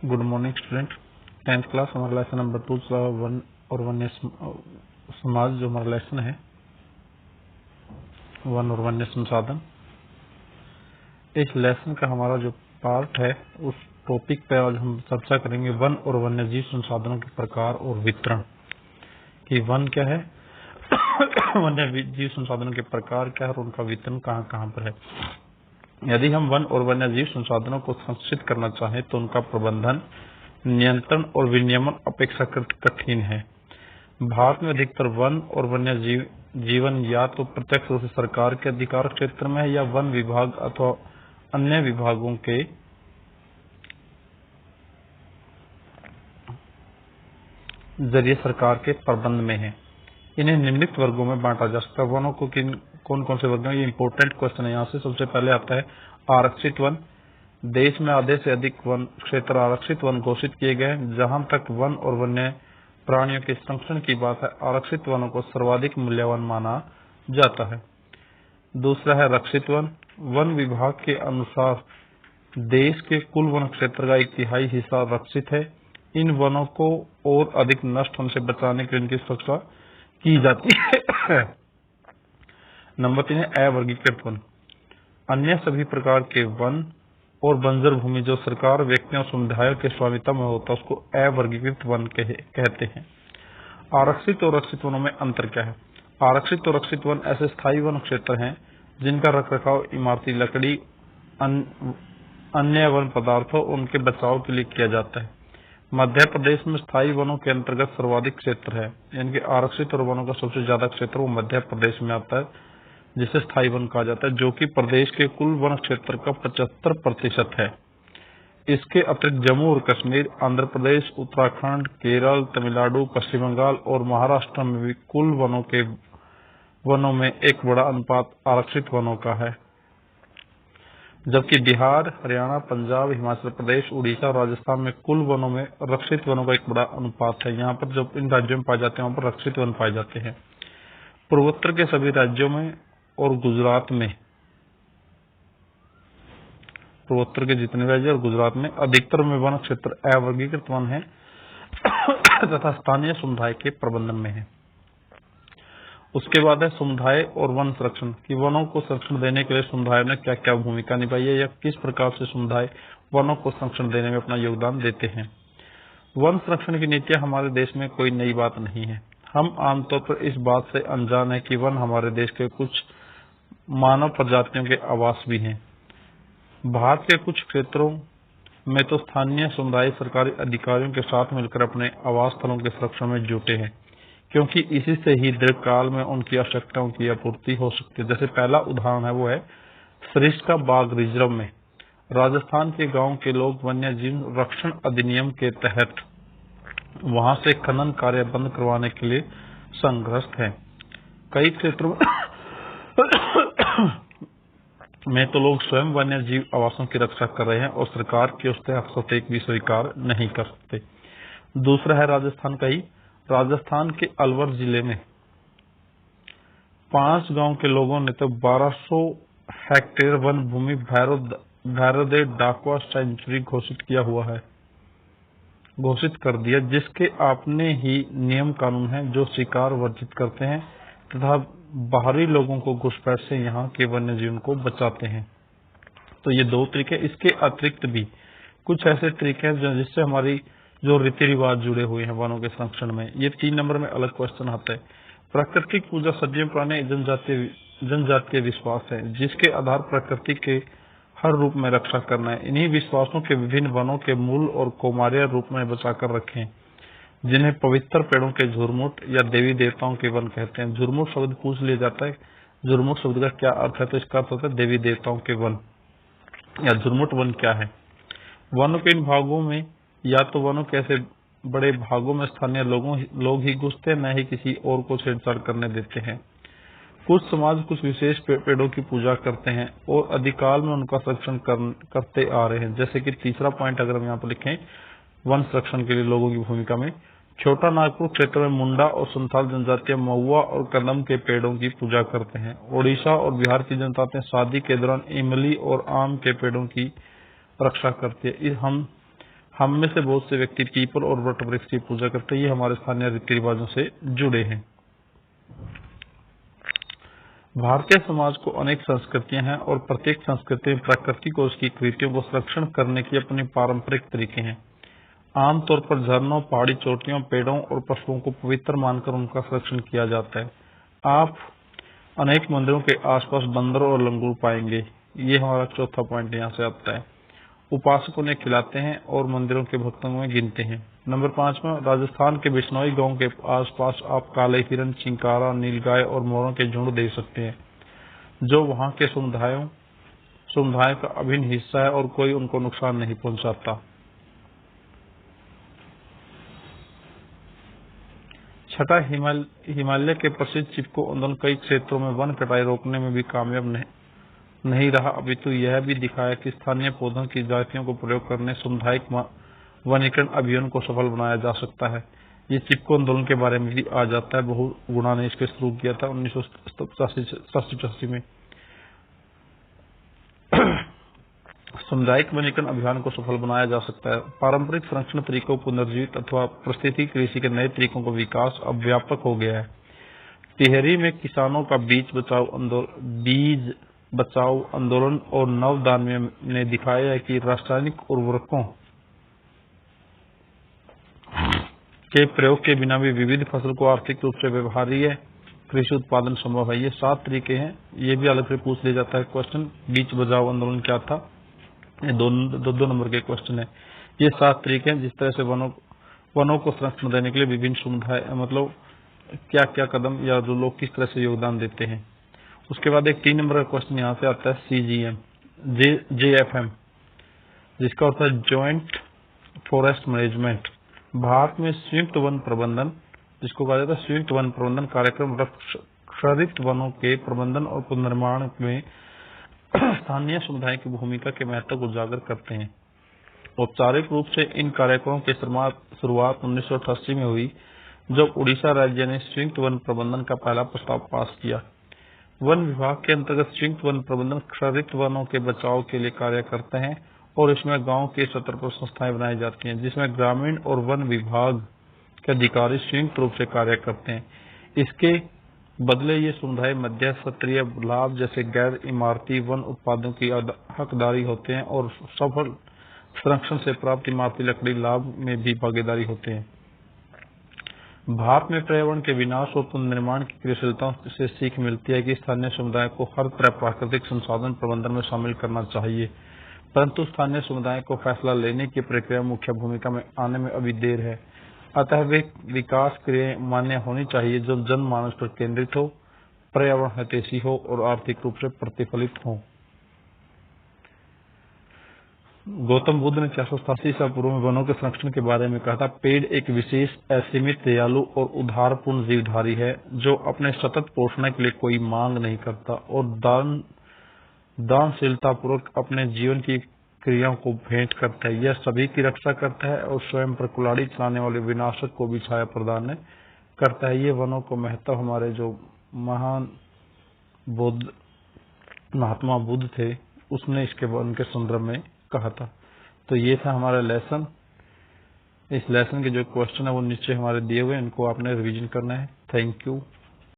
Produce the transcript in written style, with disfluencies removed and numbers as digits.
Good morning student. 10th class हमारा lesson number 2 one और वन्य समाज, जो हमारा लेसन है वन और वन्य संसाधन। इस लेसन का हमारा जो पार्ट है उस टॉपिक पे आज हम चर्चा करेंगे वन और वन्य जीव संसाधनों के प्रकार और वितरण। कि वन क्या है, वन्य जीव संसाधनों के प्रकार क्या है और उनका वितरण कहाँ कहाँ पर है। यदि हम वन और वन्य जीव संसाधनों को संरक्षित करना चाहें तो उनका प्रबंधन, नियंत्रण और विनियमन अपेक्षाकृत कठिन है। भारत में अधिकतर वन और वन्य जीवन या तो प्रत्यक्ष रूप से सरकार के अधिकार क्षेत्र में है या वन विभाग अथवा अन्य विभागों के जरिए सरकार के प्रबंध में है। इन्हें निम्नलिखित वर्गों में बांटा जा सकता है। वनों को कौन कौन से वर्ग हैं, ये इंपोर्टेंट क्वेश्चन है। यहाँ से सबसे पहले आता है आरक्षित वन। देश में आधे से अधिक वन क्षेत्र आरक्षित वन घोषित किए गए हैं। जहां तक वन और वन्य प्राणियों के संरक्षण की बात है, आरक्षित वनों को सर्वाधिक मूल्यवान माना जाता है। दूसरा है रक्षित वन। वन विभाग के अनुसार देश के कुल वन क्षेत्र का 1/3 हिस्सा रक्षित है। इन वनों को और अधिक नष्ट होने से बचाने के लिए इनकी सुरक्षा की जाती है। नंबर 3 है अवर्गीकृत वन। अन्य सभी प्रकार के वन और बंजर भूमि जो सरकार, व्यक्तियों और समुदायों के स्वामित्व में होता है उसको अवर्गीकृत वन कहते हैं। आरक्षित और रक्षित वनों में अंतर क्या है? आरक्षित और रक्षित वन ऐसे स्थायी वन क्षेत्र हैं जिनका रखरखाव इमारती लकड़ी, अन्य वन पदार्थों उनके बचाव के लिए किया जाता है। मध्य प्रदेश में स्थायी वनों के अंतर्गत सर्वाधिक क्षेत्र है, यानी कि आरक्षित और वनों का सबसे ज्यादा क्षेत्र वो मध्य प्रदेश में आता है, जिसे स्थायी वन कहा जाता है, जो कि प्रदेश के कुल वन क्षेत्र का 75% है। इसके अतिरिक्त जम्मू और कश्मीर, आंध्र प्रदेश, उत्तराखंड, केरल, तमिलनाडु, पश्चिम बंगाल और महाराष्ट्र में भी कुल वनों में एक बड़ा अनुपात आरक्षित वनों का है, जबकि बिहार, हरियाणा, पंजाब, हिमाचल प्रदेश, उड़ीसा और राजस्थान में कुल वनों में रक्षित वनों का एक बड़ा अनुपात है। यहाँ पर जब इन राज्यों में पाए जाते हैं वहाँ पर रक्षित वन पाए जाते हैं। पूर्वोत्तर के सभी राज्यों में और गुजरात में, पूर्वोत्तर के जितने राज्य और गुजरात में अधिकतर में वन क्षेत्र अवर्गीकृत वन है तथा स्थानीय समुदाय के प्रबंधन में है। उसके बाद है समुदाय और वन संरक्षण। की वनों को संरक्षण देने के लिए समुदाय ने क्या क्या भूमिका निभाई है या किस प्रकार से समुदाय वनों को संरक्षण देने में अपना योगदान देते हैं। वन संरक्षण की नीतियां हमारे देश में कोई नई बात नहीं है। हम आमतौर पर इस बात से अनजान है कि वन हमारे देश के कुछ मानव प्रजातियों के आवास भी हैं। भारत के कुछ क्षेत्रों में तो स्थानीय समुदाय सरकारी अधिकारियों के साथ मिलकर अपने आवास स्थलों के संरक्षण में जुटे हैं, क्योंकि इसी से ही दीर्घकाल में उनकी आवश्यकताओं की आपूर्ति हो सकती है। जैसे पहला उदाहरण है वो है सरिस्का बाघ रिजर्व में राजस्थान के गांव के लोग वन्य जीव रक्षण अधिनियम के तहत वहां से खनन कार्य बंद करवाने के लिए संघर्ष है। कई क्षेत्रों में तो लोग स्वयं वन्य जीव आवासों की रक्षा कर रहे हैं और सरकार की उस पर हस्तक्षेप भी स्वीकार नहीं कर सकते। दूसरा है राजस्थान का ही। राजस्थान के अलवर जिले में 5 गांव के लोगों ने तो 1200 हेक्टेयर वन भूमि भैरवदेव डाकवा सेंचुरी घोषित कर दिया, जिसके अपने ही नियम कानून हैं जो शिकार वर्जित करते हैं तथा बाहरी लोगों को घुसपैठ से यहाँ के वन्य जीवन को बचाते हैं। तो ये 2 तरीके। इसके अतिरिक्त भी कुछ ऐसे तरीके हैं जिससे हमारी जो रीति रिवाज जुड़े हुए हैं वनों के संरक्षण में। ये 3 नंबर में अलग क्वेश्चन आता है। प्राकृतिक पूजा सदियों पुराने जनजातीय विश्वास है, जिसके आधार प्रकृति के हर रूप में रक्षा करना है। इन्हीं विश्वासों के विभिन्न वनों के मूल और कौमार्य रूप में बचाकर रखें, जिन्हें पवित्र पेड़ों के झुरमुट या देवी देवताओं के वन कहते हैं। झुरमुट शब्द पूछ लिया जाता है, झुरमुट शब्द का क्या अर्थ है, तो इसका अर्थ होता है देवी देवताओं के वन या झुरमुट वन क्या है। वनों के इन भागों में या तो वनों के ऐसे बड़े भागों में स्थानीय लोग ही घुसते हैं, न ही किसी और को छेड़छाड़ करने देते हैं। कुछ समाज कुछ विशेष पेड़ों की पूजा करते हैं और अधिकाल में उनका संरक्षण करते आ रहे हैं। जैसे कि तीसरा पॉइंट अगर हम यहाँ पर लिखें, वन संरक्षण के लिए लोगों की भूमिका में छोटा नागपुर क्षेत्र में मुंडा और संथाल जनजातियां महुआ और कदम के पेड़ों की पूजा करते हैं। ओडिशा और बिहार की जनजातियां शादी के दौरान इमली और आम के पेड़ों की रक्षा करती है। हम में से बहुत से व्यक्ति पीपल और वट वृक्ष की पूजा करते हैं। ये हमारे स्थानीय रीति रिवाजों से जुड़े हैं। भारतीय समाज को अनेक संस्कृतियां हैं और प्रत्येक संस्कृति में प्रकृति को उसकी कृतियों को संरक्षण करने की अपनी पारंपरिक तरीके हैं। आमतौर पर झरनों, पहाड़ी चोटियों, पेड़ों और पशुओं को पवित्र मानकर उनका संरक्षण किया जाता है। आप अनेक मंदिरों के आसपास बंदर और लंगूर पाएंगे। ये हमारा चौथा पॉइंट यहाँ से आता है। उपासक उन्हें खिलाते हैं और मंदिरों के भक्तों में गिनते हैं। नंबर 5 में राजस्थान के बिश्नोई गांव के आसपास आप काले हिरन, चिंकारा, नीलगाय और मोरों के झुंड देख सकते हैं, जो वहां के समुदाय का अभिन्न हिस्सा है और कोई उनको नुकसान नहीं पहुंचाता। छठा, हिमालय के प्रसिद्ध चिपको आंदोलन कई क्षेत्रों में वन कटाई रोकने में भी कामयाब नहीं रहा, अपितु यह भी दिखाया कि स्थानीय पौधों की जातियों को प्रयोग करने सामुदायिक वनीकरण अभियान को सफल बनाया जा सकता है। ये चिपको आंदोलन के बारे में भी आ जाता है। बहु गुणा ने इसके शुरू किया था 1985 में। सामुदायिक वनीकरण अभियान को सफल बनाया जा सकता है। पारंपरिक संरक्षण तरीकों को पुनर्जीवित अथवा पारिस्थितिक कृषि के नए तरीकों का विकास अब व्यापक हो गया है। टिहरी में किसानों का बीज बचाओ आंदोलन और नवदान ने दिखाया है कि रासायनिक उर्वरकों के प्रयोग के बिना भी विविध फसल को आर्थिक रूप से व्यवहार्य कृषि उत्पादन संभव है। ये 7 तरीके हैं। ये भी अलग से पूछ लिया जाता है क्वेश्चन। बीज बचाओ आंदोलन क्या था? ये दो नंबर के क्वेश्चन है। ये 7 तरीके हैं जिस तरह से वनों को संरक्षण देने के लिए विभिन्न समुदाय मतलब क्या क्या कदम या जो लोग किस तरह से योगदान देते हैं। उसके बाद एक 3 नंबर का क्वेश्चन यहाँ से आता है CGM JFM, जिसका होता है जॉइंट फॉरेस्ट मैनेजमेंट। भारत में संयुक्त वन प्रबंधन, जिसको कहा जाता है संयुक्त वन प्रबंधन कार्यक्रम, रक्षित वनों के प्रबंधन और पुनर्निर्माण में स्थानीय समुदाय की भूमिका के महत्व को उजागर करते हैं। औपचारिक रूप से इन कार्यक्रमों की शुरुआत 1988 में हुई, जब उड़ीसा राज्य ने संयुक्त वन प्रबंधन का पहला प्रस्ताव पास किया। वन विभाग के अंतर्गत संयुक्त वन प्रबंधन क्षरित वनों के बचाव के लिए कार्य करते हैं और इसमें गांव के स्तर पर संस्थाएं बनाई जाती हैं, जिसमें ग्रामीण और वन विभाग के अधिकारी संयुक्त रूप से कार्य करते हैं। इसके बदले ये समुदाय मध्य स्तरीय लाभ जैसे गैर इमारती वन उत्पादों की हकदारी होते हैं और सफल संरक्षण से प्राप्त इमारती लकड़ी लाभ में भी भागीदारी होते हैं। भारत में पर्यावरण के विनाश और पुनर्निर्माण की क्रियाशीलताओं से सीख मिलती है कि स्थानीय समुदाय को हर तरह प्राकृतिक संसाधन प्रबंधन में शामिल करना चाहिए, परंतु स्थानीय समुदाय को फैसला लेने की प्रक्रिया में मुख्य भूमिका में आने में अभी देर है। अतः वे विकास क्रियाएं मान्य होनी चाहिए जो जनमानस पर केंद्रित हो, पर्यावरण हितैषी हो और आर्थिक रूप से प्रतिफलित हो। गौतम बुद्ध ने 487 ईसा पूर्व में वनों के संरक्षण के बारे में कहा था, पेड़ एक विशेष, असीमित, दयालु और उदारपूर्ण जीवधारी है जो अपने सतत पोषण के लिए कोई मांग नहीं करता और दानशीलता पूर्वक अपने जीवन की क्रियाओं को भेंट करता है। यह सभी की रक्षा करता है और स्वयं पर कुल्हाड़ी चलाने वाले विनाशक को भी छाया प्रदान करता है। ये वनों को महत्व हमारे जो महान महात्मा बुद्ध थे उसने इसके वन के संदर्भ में कहा था। तो ये था हमारा लेसन। इस लेसन के जो क्वेश्चन है वो नीचे हमारे दिए हुए, इनको आपने रिवीजन करना है। Thank you.